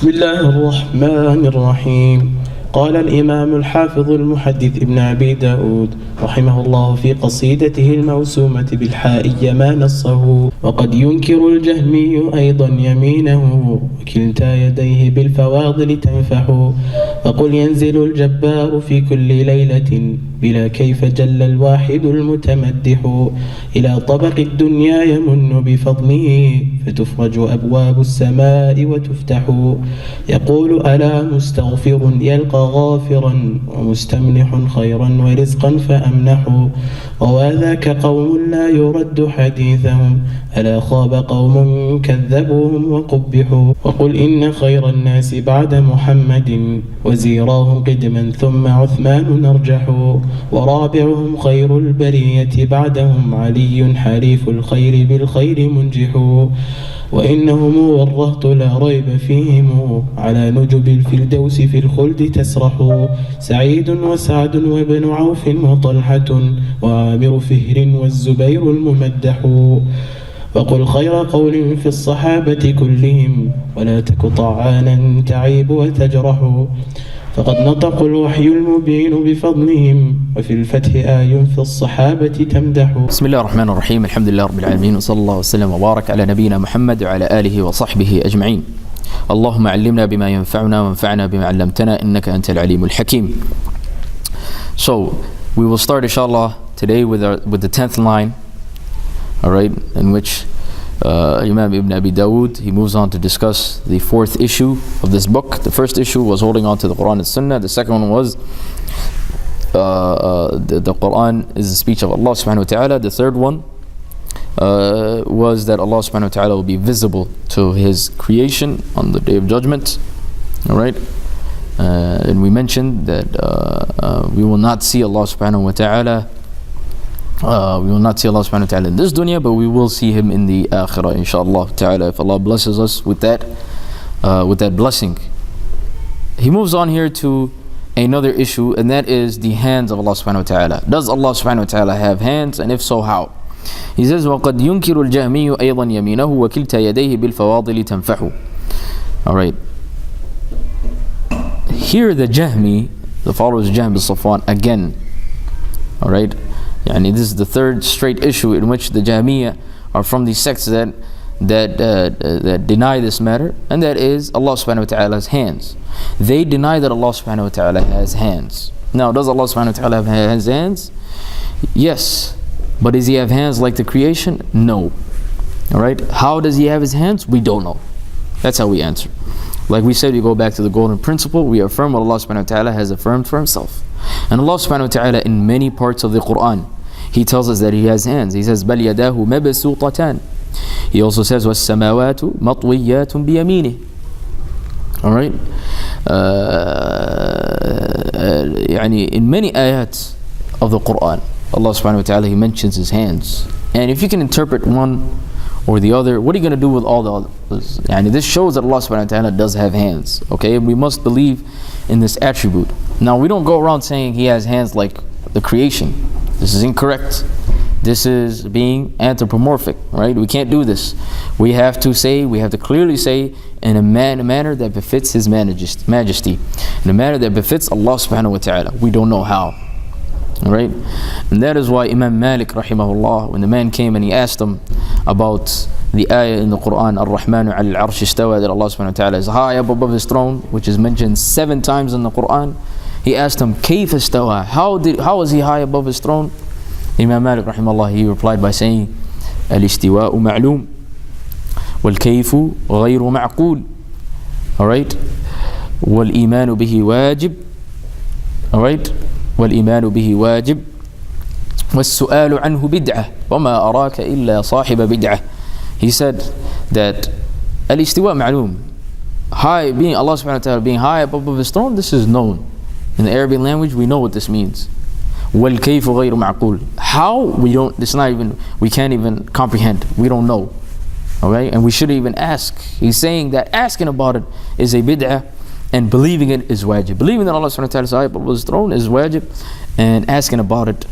بسم الله الرحمن الرحيم. قال الإمام الحافظ المحدث ابن أبي داود رحمه الله في قصيدته الموسومة بالحائية ما نصه: وقد ينكر الجهمي أيضا يمينه وكلتا يديه بالفواضل تنفح، فقل ينزل الجبار في كل ليلة بلا كيف جل الواحد المتمدح، إلى طبق الدنيا يمن بفضله فتفرج أبواب السماء وتفتح، يقول ألا مستغفر يلقى غافرا ومستمنح خيرا ورزقا فأمنح، وذاك قوم لا يرد حديثهم ألا خاب قوم كذبوهم وقبحوا، وقل إن خير الناس بعد محمد وزيراهم قدما ثم عثمان نرجح، ورابعهم خير البرية بعدهم علي حليف الخير بالخير منجح، وإنهم والرهط لا ريب فيهم على نجب الفردوس في الخلد تسرح، سعيد وسعد وابن عوف وطلحة وعامر فهر والزبير الممدح، وقل خير قول في الصحابة كلهم ولا تك طعانا تعيب وتجرح، فقد نطق الوحي المبين بفضلهم وفي الفتح آي في الصحابة تمدح. بسم الله الرحمن الرحيم. الحمد لله رب العالمين، وصلى الله وسلم وبارك على نبينا محمد وعلى آله وصحبه أجمعين. اللهم علمنا بما ينفعنا وانفعنا بما علمتنا إنك أنت العليم الحكيم. So we will start inshallah today with the 10th line, all right, in which Imam Ibn Abi Dawood, he moves on to discuss the fourth issue of this book. The first issue was holding on to the Quran and Sunnah. The second one was the Quran is the speech of Allah subhanahu wa ta'ala. The third one was that Allah subhanahu wa ta'ala will be visible to His creation on the Day of Judgment. Alright? And we mentioned that we will not see Allah subhanahu wa ta'ala. We will not see Allah subhanahu wa ta'ala in this dunya, but we will see Him in the akhirah, inshallah ta'ala, if Allah blesses us with that blessing. He moves on here to another issue, and that is the hands of Allah subhanahu wa ta'ala. Does Allah subhanahu wa ta'ala have hands, and if so, how? He says, وَقَدْ يُنْكِرُ الْجَهْمِيُّ أَيْضًا يَمِينَهُ وَكِلْتَا يَدَيْهِ بِالْفَوَاضِلِ تَنْفَحُ. Alright. Here the Jahmi, the followers of Jahm bin Safwan, again. Alright. Yani this is the third straight issue in which the Jahmiyyah are from the sects that deny this matter, and that is Allah subhanahu wa ta'ala's hands. They deny that Allah subhanahu wa ta'ala has hands. Now, does Allah subhanahu wa ta'ala have hands? Yes. But does He have hands like the creation? No. Alright? How does He have His hands? We don't know. That's how we answer. Like we said, we go back to the golden principle. We affirm what Allah subhanahu wa ta'ala has affirmed for Himself. And Allah subhanahu wa ta'ala, in many parts of the Quran, He tells us that He has hands. He says, بَلْ يَدَاهُ مَبْسُوطَتَانِ. He also says, وَالسَّمَاوَاتُ مَطْوِيَّاتٌ بِيَمِينِهِ. Alright? In many ayats of the Quran, Allah subhanahu wa ta'ala, He mentions His hands. And if you can interpret one or the other, what are you going to do with all the others? This shows that Allah subhanahu wa ta'ala does have hands. Okay? We must believe in this attribute. Now, we don't go around saying He has hands like the creation. This is incorrect. This is being anthropomorphic, right? We can't do this. We have to clearly say in a manner that befits His majesty, in a manner that befits Allah subhanahu wa ta'ala. We don't know how. Alright? And that is why Imam Malik rahimahullah, when the man came and he asked him about the ayah in the Quran, Ar-Rahmanu al-Arsh istawa, that Allah subhanahu wa ta'ala is high up above His throne, which is mentioned 7 times in the Quran. He asked him, Kayf istawa? How is He high above His throne? Imam Malik rahimahullah, he replied by saying, Al-istiwa'u ma'loom wal-kayfu ghayru ma'qool. Alright? Wal-imanu bihi wajib. Alright? وَالْإِيمَانُ بِهِ وَاجِبٌ وَالسُّؤَالُ عَنْهُ بِدْعَةٌ وَمَا أَرَاكَ إِلَّا صَاحِبَ بِدْعَةٍ. He said that al-istiwa ma'loom, high, being Allah subhanahu wa ta'ala being high above His throne, this is known. In the Arabic language, we know what this means. وَالْكَيْفُ غَيْرُ مَعْقُولٍ. How? We can't even comprehend. We don't know. Okay? And we shouldn't even ask. He's saying that asking about it is a bid'ah, and believing it is wajib. Believing that Allah subhanahu wa ta'ala is high above His throne is wajib, and asking about it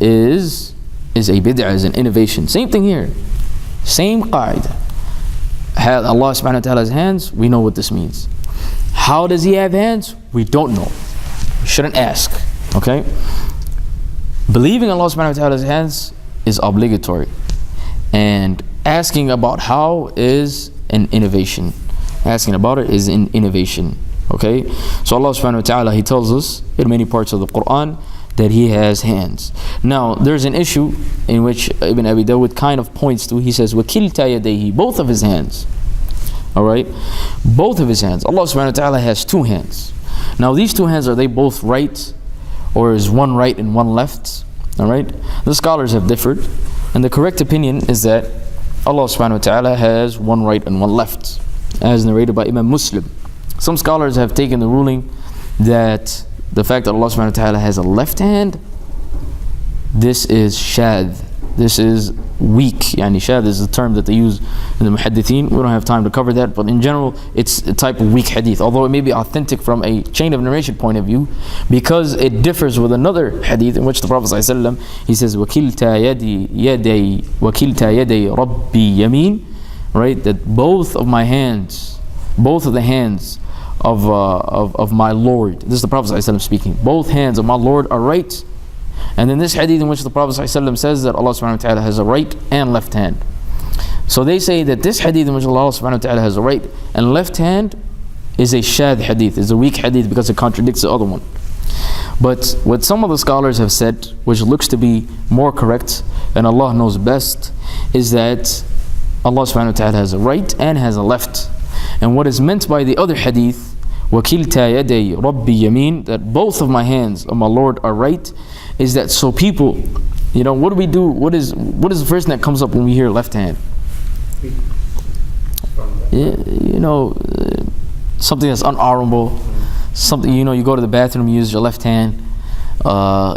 is a bid'ah, is an innovation. Same thing here. Same qaida. Allah subhanahu wa ta'ala's hands, we know what this means. How does he have hands? We don't know. We shouldn't ask. Okay? Believing Allah subhanahu wa ta'ala's hands is obligatory. And asking about how is an innovation. Asking about it is an innovation. Okay? So Allah subhanahu wa ta'ala, He tells us in many parts of the Quran that He has hands. Now, there's an issue in which Ibn Abi Dawud kind of points to. He says, وَكِلْتَا يَدَيْهِ, both of his hands. Alright? Both of his hands. Allah subhanahu wa ta'ala has two hands. Now, these two hands, are they both right? Or is one right and one left? Alright? The scholars have differed. And the correct opinion is that Allah subhanahu wa ta'ala has one right and one left, as narrated by Imam Muslim. Some scholars have taken the ruling that the fact that Allah subhanahu wa ta'ala has a left hand, this is shadh. This is weak. Yani shadh is the term that they use in the muhaddithin. We don't have time to cover that, but in general, it's a type of weak hadith. Although it may be authentic from a chain of narration point of view, because it differs with another hadith in which the Prophet ﷺ, he says, وَكِلْتَا يَدَيْ رَبِّي يَمِينَ, right? That both of my hands, both of the hands of my Lord, this is the Prophet ﷺ speaking, both hands of my Lord are right. And then this hadith in which the Prophet ﷺ says that Allah subhanahu wa ta'ala has a right and left hand. So they say that this hadith in which Allah subhanahu wa ta'ala has a right and left hand is a shadh hadith, is a weak hadith because it contradicts the other one. But what some of the scholars have said, which looks to be more correct, and Allah knows best, is that Allah subhanahu wa ta'ala has a right and has a left. And what is meant by the other hadith, وَكِلْتَا يَدَيْ رَبِّي يَمِينَ, that both of my hands of my Lord are right, is that so people, you know, what do we do? What is the first thing that comes up when we hear left hand? You know, something that's unhonorable, something, you know, you go to the bathroom, you use your left hand,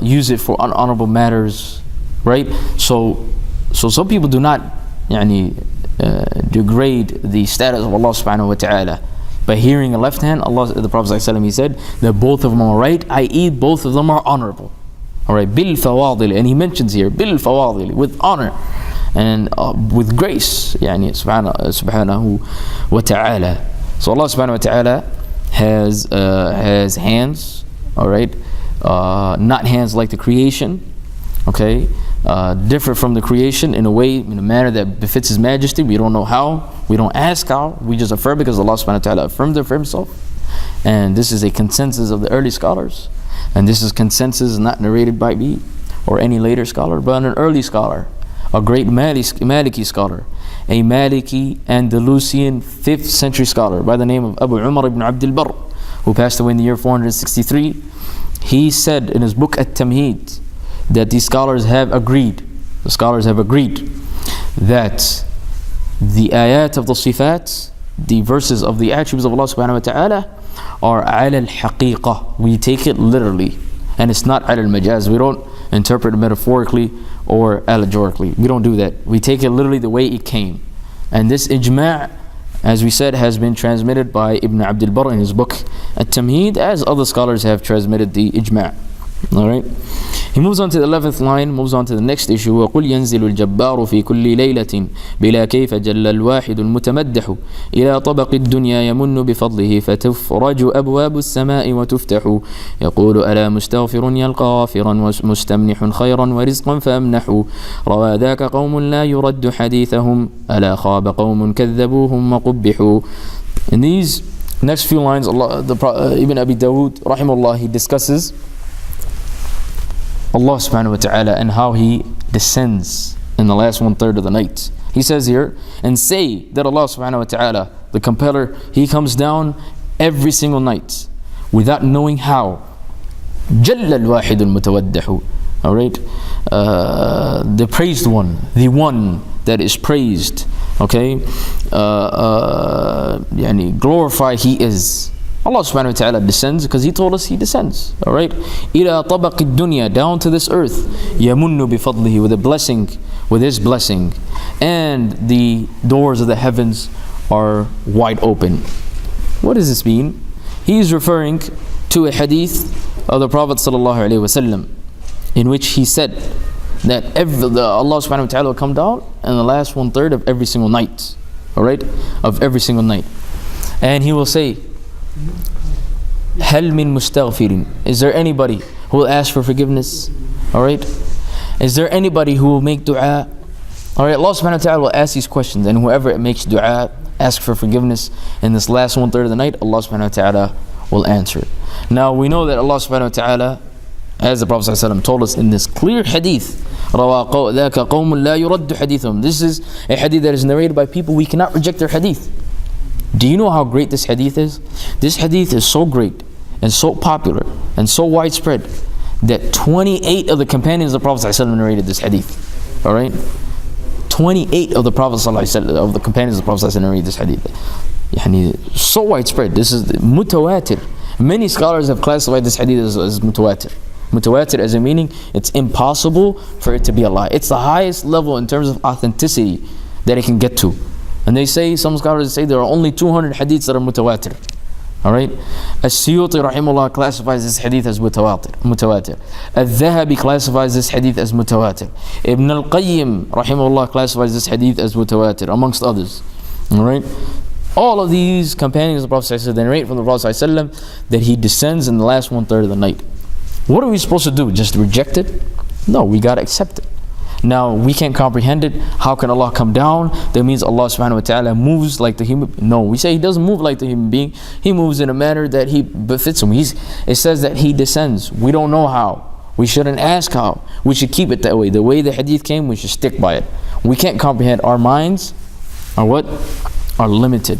use it for unhonorable matters, right? So some people do not degrade the status of Allah subhanahu wa ta'ala by hearing a left hand. The Prophet ﷺ, he said that both of them are right, i.e. both of them are honorable. Alright, bil fawadil, and he mentions here bil fawadil, with honor and with grace, subhanahu wa ta'ala. So Allah subhanahu wa ta'ala has hands, alright, not hands like the creation, okay, different from the creation in a way, in a manner that befits His Majesty. We don't know how, we don't ask how, we just affirm because Allah subhanahu wa ta'ala affirmed it for Himself. And this is a consensus of the early scholars. And this is consensus not narrated by me or any later scholar, but an early scholar, a great Maliki scholar, a Maliki Andalusian 5th century scholar by the name of Abu Umar ibn Abdul Barr, who passed away in the year 463. He said in his book At-Tamheed that the scholars have agreed that the ayat of the sifat, the verses of the attributes of Allah subhanahu wa ta'ala, are ala al-haqiqah. We take it literally, and it's not ala al-majaz. We don't interpret it metaphorically or allegorically. We don't do that. We take it literally the way it came. And this ijma', as we said, has been transmitted by Ibn Abdul Barr in his book At-Tamheed, as other scholars have transmitted the ijma'. Alright? He moves on to the 11th line, moves on to the next issue. وَقُلْ يَنْزِلُ الْجَبَّارُ فِي كُلِّ لَيْلَةٍ بِلَا كَيْفَ جَلَّ الْوَاحِدُ الْمُتَمَدَّحُ إِلَى طَبَقِ الدُّنْيَا يَمُنُّ بِفَضْلِهِ فَتُفْرَجُ أَبْوَابُ السَّمَاءِ وَتُفْتَحُ يَقُولُ أَلَا مُسْتَغْفِرٌ يَلْقَى غَافِرًا وَمُسْتَمْنِحٌ خَيْرًا وَرِزْقًا فَأَمْنَحُ رَوَى ذَاكَ قَوْمٌ لَا يُرَدُّ حَدِيثَهُمْ أَلَا خَابَ قَوْمٌ كَذَّبُوهُمْ وَقُبِّحُوا. In these next few lines, Ibn Abi Dawud rahimahullah, he discusses Allah subhanahu wa ta'ala and how He descends in the last 1/3 of the night. He says here, and say that Allah subhanahu wa ta'ala, the compeller, He comes down every single night without knowing how. جَلَّ الْوَاحِدُ الْمُتَوَدَّحُ. Alright? The praised one, the one that is praised. Okay? Glorify He is. Allah subhanahu wa ta'ala descends because He told us He descends. Alright? إِلَى طَبَقِ الدُّنْيَا, down to this earth. يَمُنُّ بِفَضْلِهِ, with a blessing, with His blessing. And the doors of the heavens are wide open. What does this mean? He is referring to a hadith of the Prophet sallallahu alaihi wasallam, in which he said that Allah subhanahu wa ta'ala will come down in the last 1/3 of every single night. Alright? Of every single night. And He will say, هل من مستغفر? Is there anybody who will ask for forgiveness? Alright? Is there anybody who will make dua? Alright, Allah subhanahu wa ta'ala will ask these questions, and whoever makes dua, ask for forgiveness in this last 1/3 of the night, Allah subhanahu wa ta'ala will answer. Now we know that Allah subhanahu wa ta'ala, as the Prophet ﷺ told us in this clear hadith, ذَاكَ قَوْمٌ لَا يُرَدُّ حَدِيثُهُم. This is a hadith that is narrated by people we cannot reject their hadith. Do you know how great this hadith is? This hadith is so great and so popular and so widespread that 28 of the companions of the Prophet ﷺ narrated this hadith. Alright? 28 of the Prophet ﷺ, of the companions of the Prophet ﷺ narrated this hadith. So widespread. This is mutawatir. Many scholars have classified this hadith as mutawatir. Mutawatir as a meaning, it's impossible for it to be a lie. It's the highest level in terms of authenticity that it can get to. And they say, some scholars say there are only 200 hadiths that are mutawatir. Alright? As-Suyuti rahimahullah classifies this hadith as mutawatir. Al-Dhahabi classifies this hadith as mutawatir. Ibn al-Qayyim rahimahullah classifies this hadith as mutawatir, amongst others. Alright? All of these companions of the Prophet ﷺ, they narrate from the Prophet ﷺ that he descends in the last 1/3 of the night. What are we supposed to do? Just reject it? No, we got to accept it. Now, we can't comprehend it. How can Allah come down? That means Allah subhanahu wa ta'ala moves like the human. No, we say He doesn't move like the human being. He moves in a manner that He befits Him. It says that He descends. We don't know how. We shouldn't ask how. We should keep it that way. The way the hadith came, we should stick by it. We can't comprehend. Our minds are what? Are limited.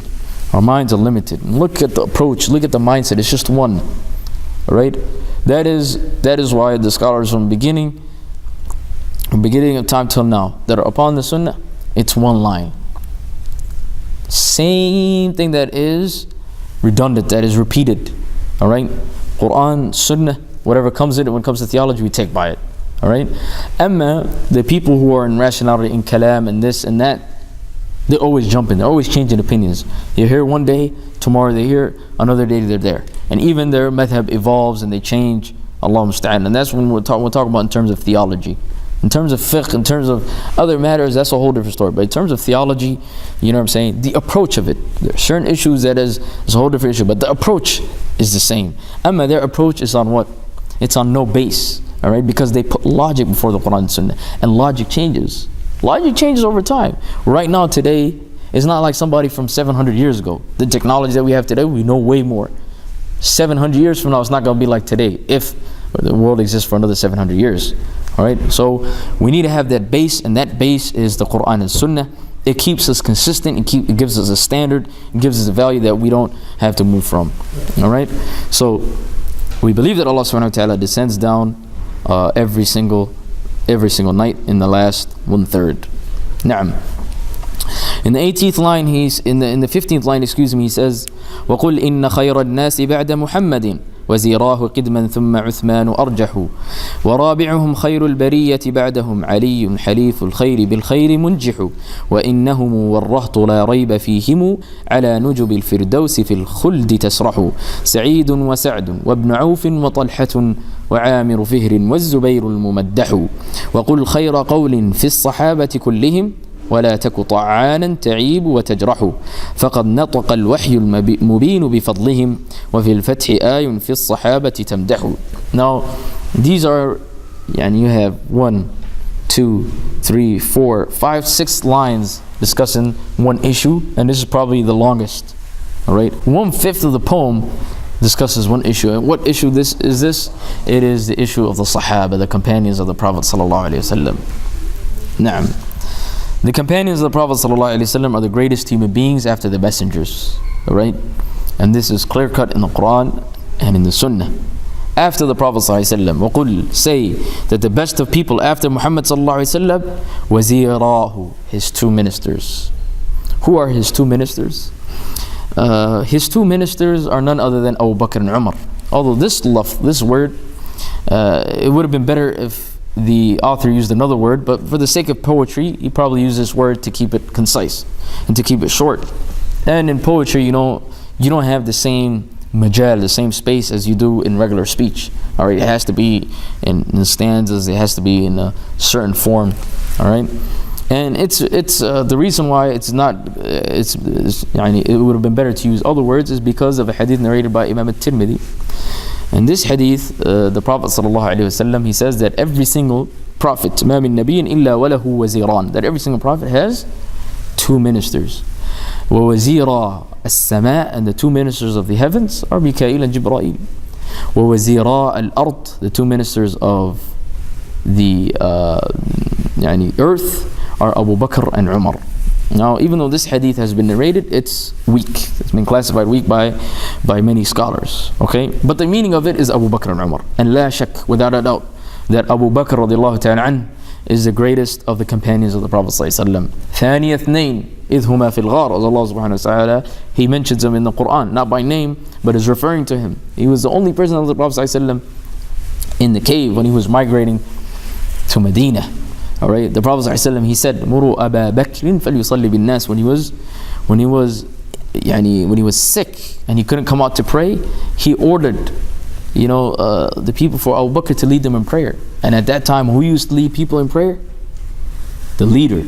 Our minds are limited. Look at the approach. Look at the mindset. It's just one. Alright? That is why the scholars from beginning of time till now that are upon the sunnah, it's one line. Same thing that is redundant, that is repeated. Alright? Quran, sunnah, whatever comes in it when it comes to theology, we take by it. Alright? Amma, the people who are in rationality, in kalam, and this and that, they're always jumping, they're always changing opinions. You're here one day, tomorrow they're here, another day they're there. And even their madhab evolves and they change. Allah musta'an. And that's when we'll talk about in terms of theology. In terms of fiqh, in terms of other matters, that's a whole different story. But in terms of theology, you know what I'm saying? The approach of it. There are certain issues that is a whole different issue, but the approach is the same. Amma, their approach is on what? It's on no base. Alright? Because they put logic before the Quran and Sunnah. And logic changes. Logic changes over time. Right now, today, it's not like somebody from 700 years ago. The technology that we have today, we know way more. 700 years from now, it's not going to be like today, if the world exists for another 700 years. Alright, so we need to have that base, and that base is the Quran and Sunnah. It keeps us consistent, it gives us a standard, it gives us a value that we don't have to move from. Alright, so we believe that Allah subhanahu wa ta'ala descends down every single night in the last 1/3. Na'am. In the 18th line, in the 15th line, he says, وَقُلْ إِنَّ خَيْرَ النَّاسِ بَعْدَ مُحَمَّدٍ وزيراه قدما ثم عثمان أرجح ورابعهم خير البرية بعدهم علي حليف الخير بالخير منجح وإنهم والرهط لا ريب فيهم على نجب الفردوس في الخلد تسرح سعيد وسعد وابن عوف وطلحة وعامر فهر والزبير الممدح وقل خير قول في الصحابة كلهم ولا تك طعانا تعيب وتجرح فقد نطق الوحي المبين بفضلهم وفي الفتح آي في الصحابة تمدح. Now these are, you have 1, 2, 3, 4, 5, 6 lines discussing one issue, and this is probably the longest. Alright, 1/5 of the poem discusses one issue. And what issue is this? It is the issue of the Sahaba, the companions of the Prophet sallallahu alaihi wasallam. Naam. The companions of the Prophet ﷺ are the greatest human beings after the messengers. Alright? And this is clear cut in the Quran and in the Sunnah. After the Prophet ﷺ, وَقُلْ, say that the best of people after Muhammad ﷺ, وَزِيرَاهُ, his 2 ministers. Who are his 2 ministers? His 2 ministers are none other than Abu Bakr and Umar. Although this word, it would have been better if the author used another word, but for the sake of poetry, he probably used this word to keep it concise and to keep it short. And in poetry, you don't have the same majal, the same space as you do in regular speech. Alright, it has to be in stanzas, it has to be in a certain form. Alright, And it's the reason why it's not يعني it would have been better to use other words is because of a hadith narrated by Imam al-Tirmidhi. And this hadith, the Prophet ﷺ, he says that every single prophet, ما من نبي إلا وله وزيران, that every single prophet has two ministers. ووزيرا السماء, and the two ministers of the heavens are Mikael and Jibreel. ووزيرا الأرض, the two ministers of the يعني earth are Abu Bakr and Umar. Now, even though this hadith has been narrated, it's weak. It's been classified weak by many scholars. Okay, but the meaning of it is Abu Bakr and Umar. And la shak, without a doubt, that Abu Bakr radiallahu ta'ala anh is the greatest of the companions of the Prophet sallallahu alaihi wasallam. ثاني اثنين إذ هما في الغار, as Allah subhanahu wa ta'ala, He mentions him in the Quran, not by name, but is referring to him. He was the only person of the Prophet sallallahu alaihi wasallam in the cave when he was migrating to Medina. All right, the Prophet ﷺ, he said, "Muru Aba Bakr falyusalli bin nas." When he was sick and he couldn't come out to pray, he ordered, the people for Abu Bakr to lead them in prayer. And at that time, who used to lead people in prayer? The leader.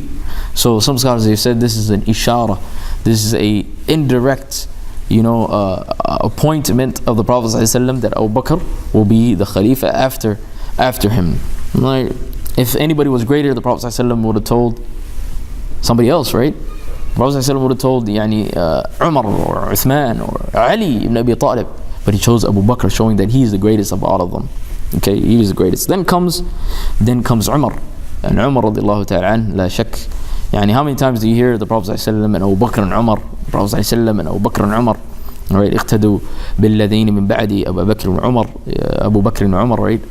So some scholars have said this is an ishara. This is a indirect, appointment of the Prophet ﷺ that Abu Bakr will be the Khalifa after him. Like, if anybody was greater, the Prophet ﷺ would have told somebody else, right? The Prophet ﷺ would have told Umar or Uthman or Ali ibn Abi Talib, but he chose Abu Bakr, showing that he is the greatest of all of them. Okay, he is the greatest. Then comes Umar, and Umar radiallahu ta'ala anh, la shak. How many times do you hear the Prophet ﷺ and Abu Bakr and Umar, the Prophet ﷺ and Abu Bakr and Umar, right? اقتدوا بالذين من بعدي أبو بكر وعمر, Abu Bakr and Umar, right?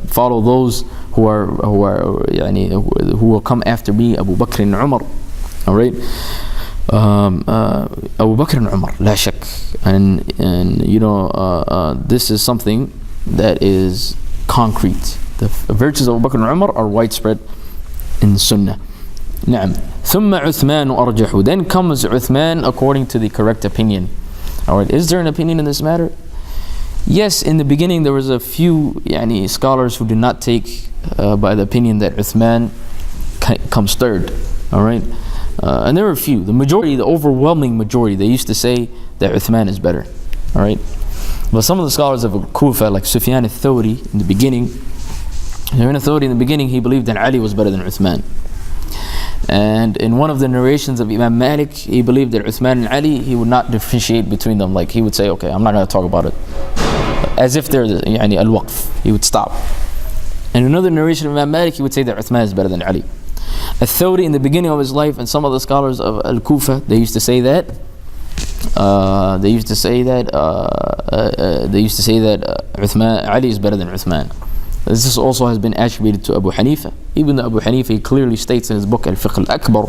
Follow those who will come after me, Abu Bakr and Umar, all right? Abu Bakr and Umar, la shak. And this is something that is concrete. The virtues of Abu Bakr and Umar are widespread in Sunnah. نعم. ثم عثمان أرجح. Then comes Uthman according to the correct opinion. Alright, is there an opinion in this matter? Yes, in the beginning there was a few scholars who did not take by the opinion that Uthman comes third. Alright, and there were a few. The majority, the overwhelming majority, they used to say that Uthman is better. Alright, but some of the scholars of Kufa, like Sufyan al-Thawri in the beginning, he believed that Ali was better than Uthman. And in one of the narrations of Imam Malik, he believed that Uthman and Ali, he would not differentiate between them. Like he would say, okay, I'm not going to talk about it, as if they're al-waqf. He would stop. In another narration of Imam Malik, he would say that Uthman is better than Ali. Al-Thawri in the beginning of his life, and some of the scholars of Al-Kufa, they used to say that Uthman, Ali is better than Uthman. This also has been attributed to Abu Hanifa. Even though Abu Hanifa, he clearly states in his book Al-Fiqh Al-Akbar,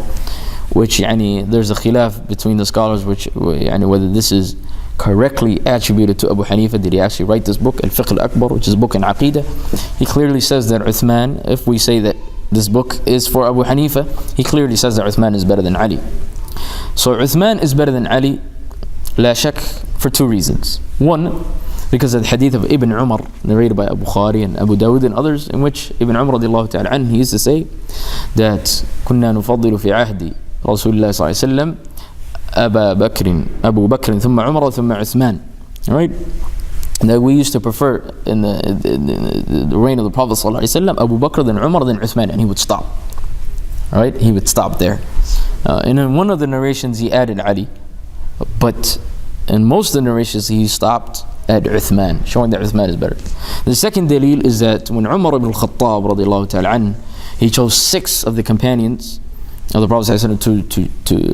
which there's a khilaf between the scholars whether this is correctly attributed to Abu Hanifa. Did he actually write this book Al-Fiqh Al-Akbar, which is a book in Aqidah? He clearly says that Uthman, if we say that this book is for Abu Hanifa, he clearly says that Uthman is better than Ali. So Uthman is better than Ali, la shak, for two reasons. One, because of the hadith of Ibn Umar narrated by Abu Khari and Abu Dawud and others, in which Ibn Umar radiallahu ta'ala anh, he used to say that كنا نفضل في عهد رسول الله صلى الله عليه وسلم أبو بكر ثم عمر ثم عثمان. Alright, that we used to prefer in the reign of the Prophet صلى الله عليه وسلم Abu Bakr, then Umar, then Uthman, and he would stop. Alright, he would stop there. And in one of the narrations he added Ali, but in most of the narrations he stopped at Uthman, showing that Uthman is better. The second dalil is that when Umar ibn al-Khattab radiallahu ta'ala anh, he chose 6 of the companions of the Prophet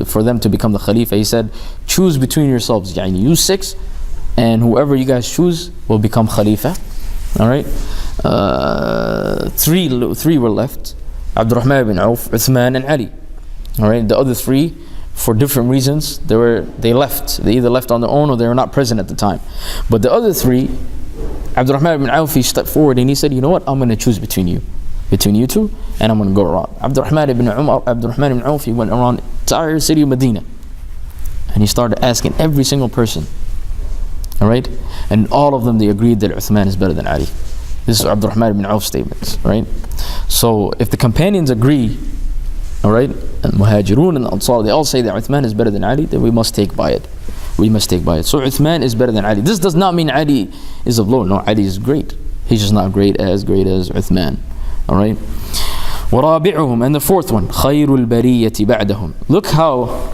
for them to become the Khalifa. He said, choose between yourselves, you 6, and whoever you guys choose will become Khalifa. Alright, 3 were left: Abdurrahman ibn Auf, Uthman, and Ali. Alright, the other 3, for different reasons, they left. They either left on their own or they were not present at the time. But the other 3, Abdurrahman ibn Auf, he stepped forward and he said, you know what, I'm going to choose between you two, and I'm going to go around. Abdurrahman ibn Auf, he went around the entire city of Medina, and he started asking every single person. Alright, and all of them, they agreed that Uthman is better than Ali. This is Abdurrahman ibn Auf's statements. Right. So if the companions agree Alright? And Muhajirun and Ansar, they all say that Uthman is better than Ali, then we must take by it. We must take by it. So Uthman is better than Ali. This does not mean Ali is of low. No, Ali is great. He's just not great as Uthman. Alright? وَرَابِعُهُمْ, and the fourth one, خَيْرُ الْبَرِيَّةِ بَعْدَهُمْ. Look how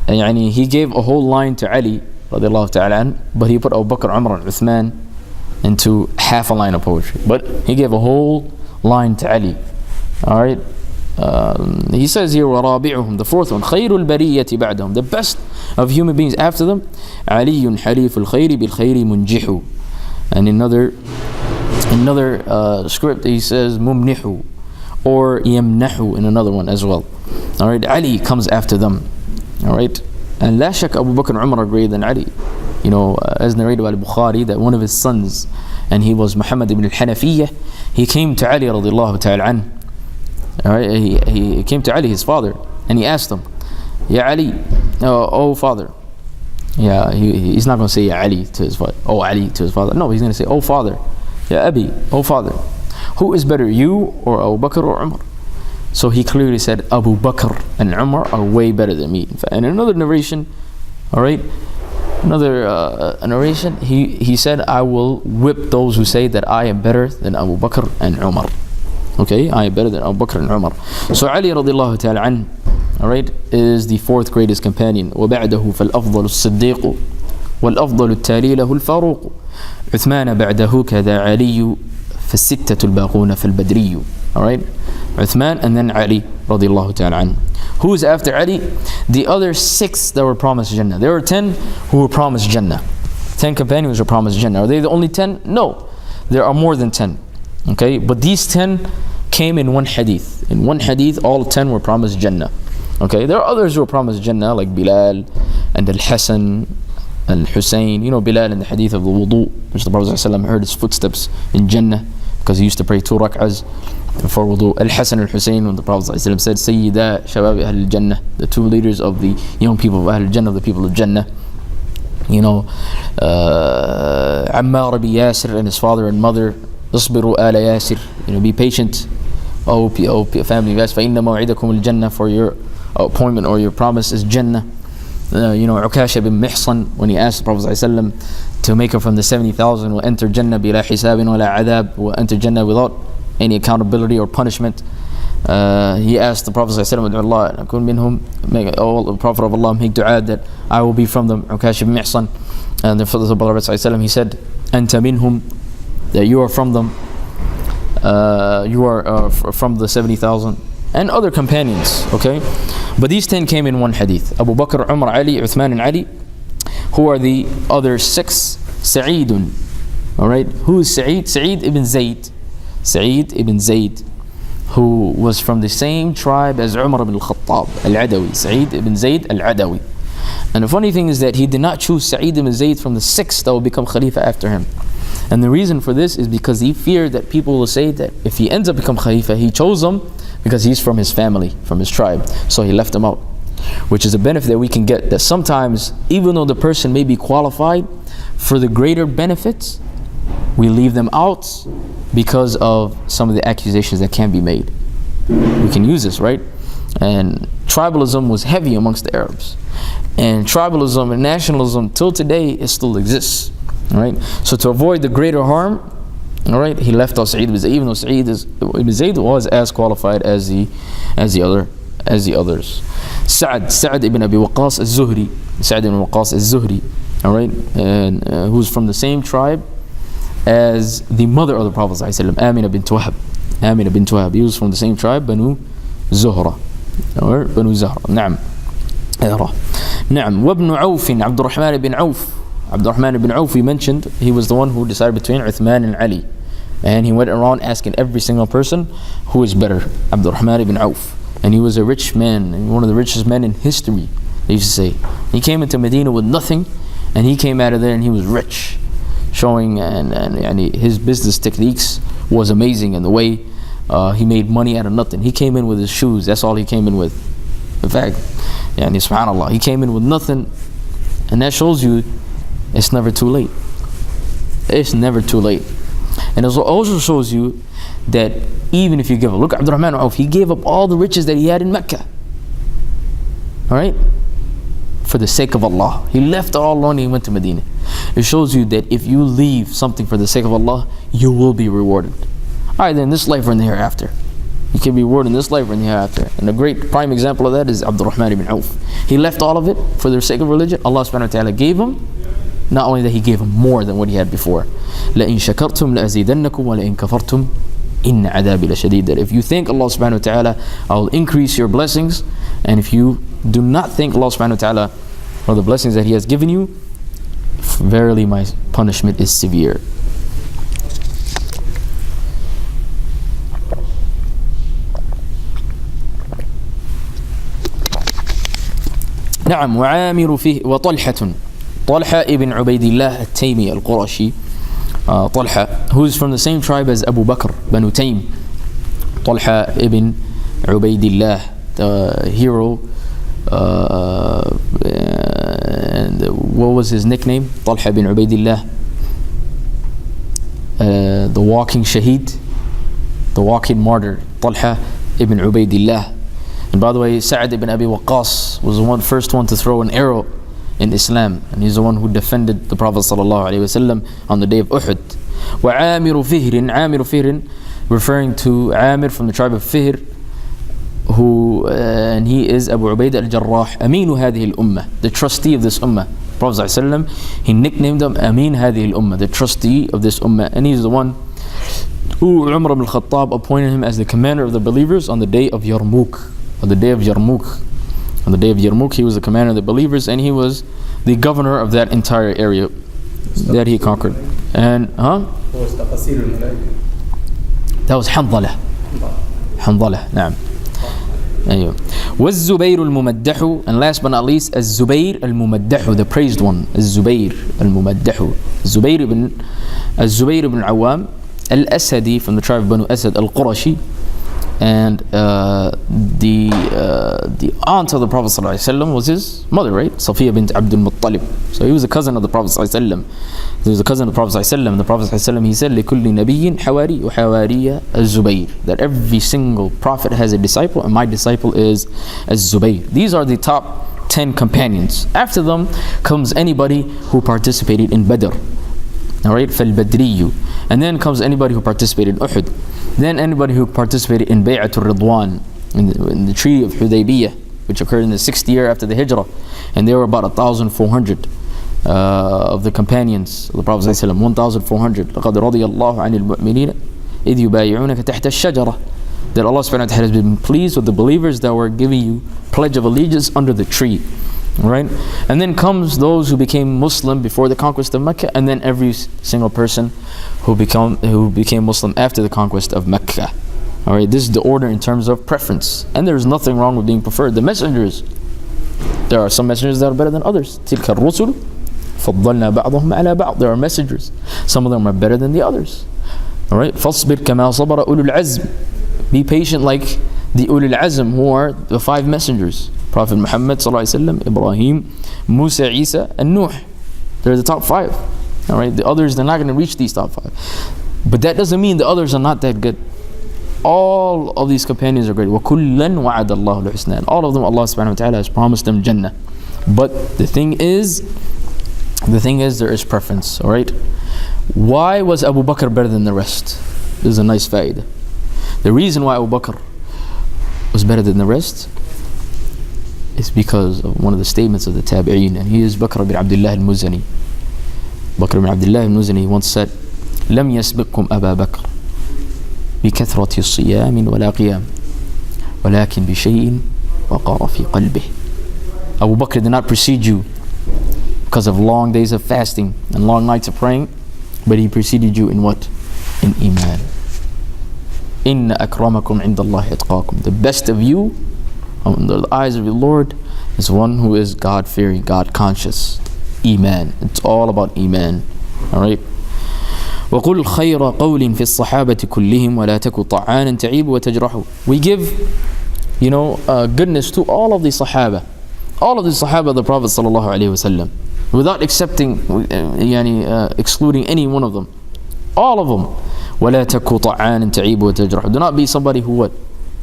he gave a whole line to Ali radiallahu ta'ala an, but he put Abu Bakr, Umar and Uthman into half a line of poetry. But he gave a whole line to Ali. Alright? He says here, وَرَابِعُهُمْ, the fourth one, خَيْرُ الْبَرِيَّةِ بَعْدَهُمْ, the best of human beings after them, عَلِيٌّ حَلِيفُ الْخَيْرِ بِالْخَيْرِ مُنْجِحُ. And another script, he says مُمْنِحُ, or يَمْنَحُ in another one as well. Alright, Ali comes after them. Alright, and la shak Abu Bakr and Umar are greater than Ali. You know, as narrated by Al-Bukhari, that one of his sons, and he was Muhammad ibn al-Hanafiyyah, he came to Ali radiallahu ta'ala an. Alright, he came to Ali, his father, and he asked him, Ya Ali, oh father. Yeah, he's not going to say Ya Ali to his father, oh Ali to his father. No, he's going to say, oh father, Ya Abi, oh father. Who is better, you or Abu Bakr or Umar? So he clearly said, Abu Bakr and Umar are way better than me. And in another narration, alright, narration, he said, I will whip those who say that I am better than Abu Bakr and Umar. Okay, I am better than Abu Bakr and Umar. So Ali radiallahu ta'ala an, alright, is the fourth greatest companion. وَبَعْدَهُ فَالْأَفْضَلُ الصِّدِّيقُ وَالْأَفْضَلُ التَّالِي لَهُ الْفَارُوقُ عثمان بَعْدَهُ كَذَا عَلِيُّ فَالسِّتَّةُ الْبَاقُونَ فَالْبَدْرِيُّ. Alright, Uthman and then Ali radiallahu ta'ala an. Who is after Ali? The other 6 that were promised Jannah. There were 10 who were promised Jannah. 10 companions were promised Jannah. Are they the only 10? No, there are more than 10. Okay, but these 10 came in one hadith. In one hadith, all 10 were promised Jannah. Okay, there are others who were promised Jannah, like Bilal and Al-Hasan, Al-Hussein. You know Bilal in the hadith of the wudu, which the Prophet ﷺ heard his footsteps in Jannah because he used to pray 2 rak'ahs for wudu. Al-Hasan, Al-Hussein, when the Prophet ﷺ said, Sayyida Shabab Ahl Jannah, the 2 leaders of the young people of Ahl Jannah, the people of Jannah. You know, Ammar bin Yasir and his father and mother, اصبروا آل ياسر, you know, be patient, oh family of Yasir, فإن موعدكم الجنة, for your appointment or your promise is Jannah. You know, Ukasha bin Mihsan, when he asked the Prophet ﷺ to make him from the 70,000, will enter Jannah bila hisabin wala adab, will enter Jannah without any accountability or punishment. He asked the Prophet ﷺ, Allah, akun minhum, oh the Prophet of Allah, make dua that I will be from them. Ukasha bin Mihsan, and the Prophet ﷺ, he said, Anta minhum, that you are from them, you are from the 70,000, and other companions. Okay, but these 10 came in one hadith. Abu Bakr, Umar, Ali, Uthman and Ali. Who are the other 6? Sa'idun. Alright, who is Sa'id? Sa'id ibn Zayd. Sa'id ibn Zayd, who was from the same tribe as Umar ibn al-Khattab, al-Adawi. Sa'id ibn Zayd al-Adawi. And the funny thing is that he did not choose Sa'id ibn Zayd from the 6 that will become Khalifa after him. And the reason for this is because he feared that people will say that if he ends up become Khalifa, he chose him because he's from his family, from his tribe. So he left him out. Which is a benefit that we can get, that sometimes, even though the person may be qualified for the greater benefits, we leave them out because of some of the accusations that can be made. We can use this, right? And tribalism was heavy amongst the Arabs. And tribalism and nationalism till today, it still exists. Right? So to avoid the greater harm, alright, he left out Sa'id ibn Zayd, even though Sa'id ibn Zayd was as qualified as the others. Sa'ad ibn Abi Waqqas al-Zuhri, Sa'ad ibn Waqqas al-Zuhri, alright, and who's from the same tribe as the mother of the Prophet ﷺ, Amina bint Wahab. Amina bint Wahab, he was from the same tribe, Banu Zuhra, or Banu Zahra. Na'am. Wabnu Awf, Abdul Rahman ibn Awf. Abdul Rahman ibn Awf, we mentioned, he was the one who decided between Uthman and Ali. And he went around asking every single person who is better. Abdul Rahman ibn Awf. And he was a rich man, one of the richest men in history, they used to say. He came into Medina with nothing, and he came out of there and he was rich. Showing and his business techniques was amazing, and the way he made money out of nothing. He came in with his shoes, that's all he came in with. In fact, subhanAllah, he came in with nothing, and that shows you it's never too late. It's never too late. And it also shows you that even if you give up, look, Abdurrahman Auf, he gave up all the riches that he had in Mecca. Alright? For the sake of Allah. He left it all alone and he went to Medina. It shows you that if you leave something for the sake of Allah, you will be rewarded. Alright, then this life or in the hereafter. You can be rewarded in this life or in the hereafter. And a great prime example of that is Abdurrahman ibn Auf. He left all of it for the sake of religion. Allah subhanahu wa ta'ala gave him. Not only that, he gave him more than what he had before. لَإِن شَكَرْتُمْ لَأَزِيدَنَّكُمْ وَلَإِن كَفَرْتُمْ إِنَّ عَذَابِي لَشَدِيدٌ. That if you thank Allah subhanahu wa ta'ala, I will increase your blessings. And if you do not thank Allah subhanahu wa ta'ala for the blessings that He has given you, verily my punishment is severe. نعم. وعامر فيه وطلحة. طلحة ibn Ubaydillah al-Taymi al-Qurashi. Talha, who is from the same tribe as Abu Bakr, Banu Taym. Talha ibn Ubaydillah, the hero. And what was his nickname? Talha ibn Ubaydillah. The walking shaheed, the walking martyr. Talha ibn Ubaydillah. And by the way, Sa'd ibn Abi Waqqas was the first one to throw an arrow in Islam, and he's the one who defended the Prophet ﷺ on the day of Uhud. وَعَامِرُ فِهْرٍ. Amir Fihr, referring to Amir from the tribe of Fihr, who and he is Abu Ubaidah al-Jarrah, Aminu hadhihi al-Ummah, the trustee of this Ummah. Prophet ﷺ, he nicknamed him Amin hadhihi al-Ummah, the trustee of this Ummah, and he's the one who Umar ibn al-Khattab appointed him as the commander of the believers on the day of Yarmouk. On the day of Yarmouk. On the day of Yarmouk, he was the commander of the believers, and he was the governor of that entire area that he conquered. And that was Hanzala. Hanzala, نعم. أيوه. والزبير الممدح, and last but not least, الزبير الممدح, the praised one. الزبير الممدح. الزبير ibn Awam al-Asadi, from the tribe of Banu Asad al-Qurashi. And the aunt of the Prophet ﷺ was his mother, right? Safiya bint Abdul Muttalib. So he was a cousin of the Prophet ﷺ. He was a cousin of the Prophet ﷺ. The Prophet ﷺ, he said, لِكُلِّ نَبِيٍّ حَوَارِي وَحَوَارِيَ الزُّبَيْرِ, that every single prophet has a disciple, and my disciple is Az-Zubayr. These are the top 10 companions. After them comes anybody who participated in Badr. Alright, فَالْبَدْرِيُّ. And then comes anybody who participated in Uhud. Then anybody who participated in Bay'atul Ridwan, in the Treaty of Hudaybiyah, which occurred in the 6th year after the Hijrah. And there were about 1,400 of the companions of the Prophet ﷺ. 1,400. لَقَدْ رَضِيَ اللَّهُ عَنِ الْمُؤْمِنِينَ إِذْ يُبَايِعُونَكَ تَحْتَ الشَّجَرَةِ. That Allah subhanahu wa ta'ala has been pleased with the believers that were giving you pledge of allegiance under the tree. Right? And then comes those who became Muslim before the conquest of Mecca, and then every single person who became Muslim after the conquest of Mecca. Alright, this is the order in terms of preference. And there is nothing wrong with being preferred. The messengers, there are some messengers that are better than others. تِلْكَ الرُّسُلُ فَضَّلْنَا بَعْضَهُمْ عَلَى بَعْضٍ. There are messengers. Some of them are better than the others. Alright, فَاصْبِرْ كَمَا صَبَرَ أُولُو الْعَزْمِ. Be patient like the Ulul Azm, who are the 5 messengers. Prophet Muhammad ﷺ, Ibrahim, Musa, Isa, and Nuh. They're the top 5. Alright, the others, they're not going to reach these top 5. But that doesn't mean the others are not that good. All of these companions are great. وَكُلًّا وَعَدَ اللَّهُ الْحُسْنَى. All of them, Allah subhanahu wa ta'ala has promised them Jannah. But the thing is, there is preference. Alright? Why was Abu Bakr better than the rest? This is a nice fa'idah. The reason why Abu Bakr was better than the rest is because of one of the statements of the Tabi'een, and he is Bakr ibn Abdullah al-Muzani. Bakr ibn Abdullah al-Muzani once said, لم يسبقكم أبا بكر بكثرة الصيام ولا قيام ولكن بشيء وقار في قلبه. Abu Bakr did not precede you because of long days of fasting and long nights of praying, but he preceded you in what? In Iman. إن أكرمكم عند الله أتقاكم. The best of you under the eyes of your Lord is one who is God-fearing, God-conscious. Iman. It's all about Iman. Alright? وَقُلْ خَيْرَ قَوْلٍ فِي الصَّحَابَةِ كُلِّهِمْ وَلَا تَكُ طَعَانًا تَعِيبُ وَتَجْرَحُ. We give, goodness to all of the Sahaba. All of the Sahaba of the Prophet ﷺ, without excluding any one of them. All of them. وَلَا تَكُوا طَعَّانٍ تَعِيبُ وَتَجْرَحُ. Do not be somebody who what?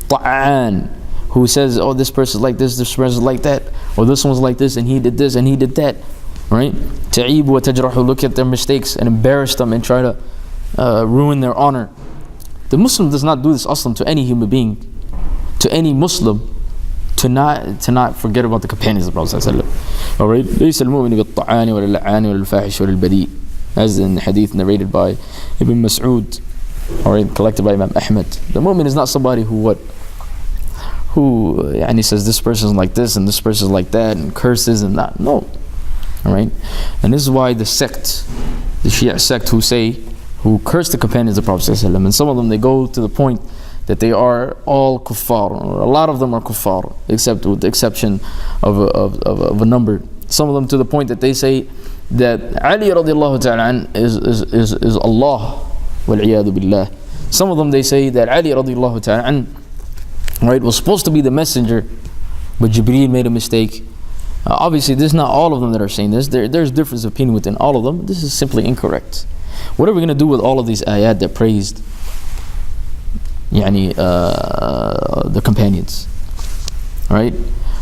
طَعَّان, who says, oh, this person's like this person's like that, or this one's like this, and he did this, and he did that. Right? تَعِيبُ وَتَجْرَحُ. Look at their mistakes and embarrass them and try to ruin their honor. The Muslim does not do this aslan to any human being, to any Muslim, to not forget about the companions of the Prophet ﷺ. Alright? لَيْسَ الْمُؤْمِنِ بِالطَّعَانِ وَلَلْعَانِ وَلَلْفَاحِشِ وَلَلْبَذِيءِ, as in the hadith narrated by Ibn Mas'ud, alright, collected by Imam Ahmed. The mu'min is not somebody who says this person's like this and this person's like that and curses and that. No. Alright? And this is why the sect, the Shia sect who curse the companions of the Prophet ﷺ, and some of them, they go to the point that they are all kuffar, or a lot of them are kuffar, except with the exception of a number. Some of them to the point that they say that Ali radiallahu ta'ala an is Allah, wal-iyadu billah. Some of them, they say that Ali radiallahu ta'ala an, right, was supposed to be the messenger, but Jibreel made a mistake. Obviously, this is not all of them that are saying this. There's difference of opinion within all of them. This is simply incorrect. What are we going to do with all of these ayat that praised the companions? Right?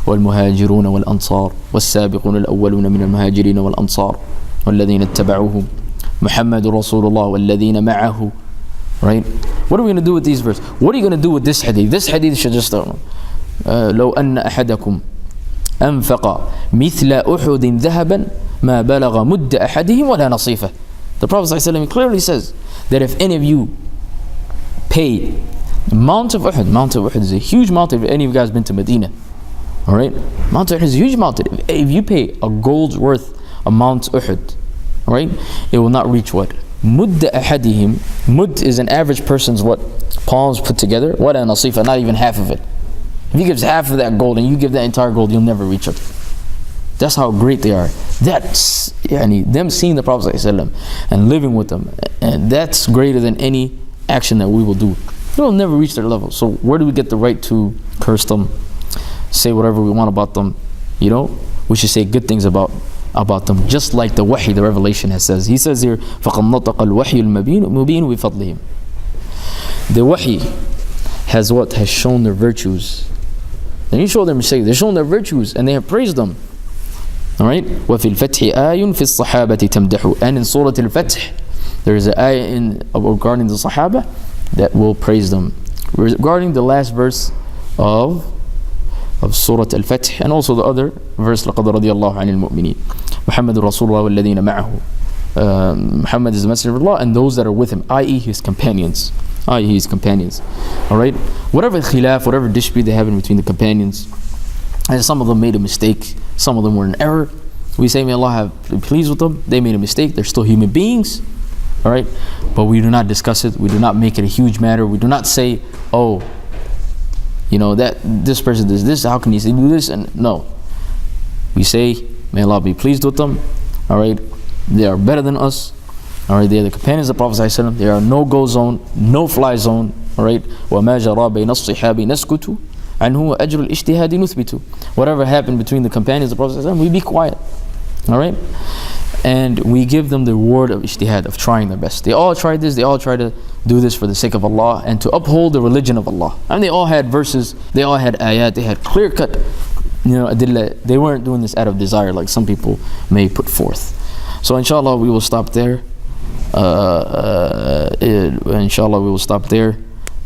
والمهاجرون والأنصار والسابقون الأولون من المهاجرين والأنصار والذين اتبعوهم محمد رسول الله والذين معه. Right? What are we going to do with these verses? What are you going to do with this hadith? This hadith should just لو أن أحدكم أنفق مثل أحد ذهبا ما بلغ مد أحدهم ولا نصيفه. The Prophet ﷺ clearly says that if any of you pay Mount of Uhud is a huge mountain. If any of you guys been to Medina, alright? Mount Uhud is a huge mountain. If you pay a gold's worth of Mount Uhud, alright, it will not reach what? Mudd ahadihim. Mudd is an average person's what? Palms put together. Wala nasifa, not even half of it. If he gives half of that gold and you give that entire gold, you'll never reach it. That's how great they are. That's them seeing the Prophet ﷺ and living with them, and that's greater than any action that we will do. We'll never reach their level. So where do we get the right to curse them, say whatever we want about them? We should say good things about them, just like the wahi, the revelation says. He says here, فَقَدْ نَطَقَ الْوَحْيُ الْمُبِينُ بِفَضْلِهِمْ. The wahi has shown their virtues. They didn't show their mistakes, they've shown their virtues and they have praised them. Alright? وَفِي الْفَتْحِ آيٌ فِي الصَّحَابَةِ تَمْدَحُ. And in Surah Al-Fath, there is an ayah regarding the Sahaba that will praise them. Regarding the last verse of Surah Al-Fath, and also the other verse, لَقَدْ رَضِيَ اللَّهُ عَنِ الْمُؤْمِنِينَ مُحَمَّدٌ رَسُولُ اللَّهِ وَالَّذِينَ مَعَهُ. Muhammad is the messenger of Allah and those that are with him, i.e. his companions. Alright? Whatever khilaf, whatever dispute they have in between the companions, and some of them made a mistake, some of them were in error, we say may Allah be pleased with them. They made a mistake, they're still human beings. Alright? But we do not discuss it, we do not make it a huge matter, we do not say, oh, that this person does this, how can he do this? And no. We say, may Allah be pleased with them. Alright? They are better than us. Alright? They are the companions of the Prophet ﷺ. They are no-go zone, no-fly zone. Alright? وَمَا جَرَى بَيْنَ الصِّحَابِ نَسْكُتُ عَنْهُ وَأَجْرُ الْإِجْتِهَادِ نُثْبِتُ. Whatever happened between the companions of the Prophet ﷺ, we be quiet. Alright? And we give them the reward of ijtihad, of trying their best. They all tried this, they all tried to do this for the sake of Allah and to uphold the religion of Allah. And they all had verses, they all had ayat, they had clear-cut adillah. They weren't doing this out of desire like some people may put forth. So inshallah we will stop there. Inshallah we will stop there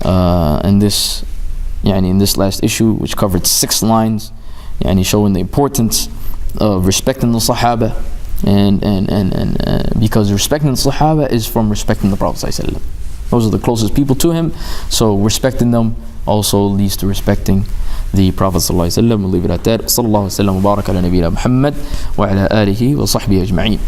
in this last issue, which covered 6 lines, showing the importance of respecting the Sahaba, and because respecting the Sahaba is from respecting the Prophet ﷺ. Those are the closest people to him, so respecting them also leads to respecting the Prophet ﷺ. We'll leave it at that. Sallallahu alaihi wa sallam wa baraka ala nabiyyina Muhammad wa ala alihi wa sahbihi ajma'in.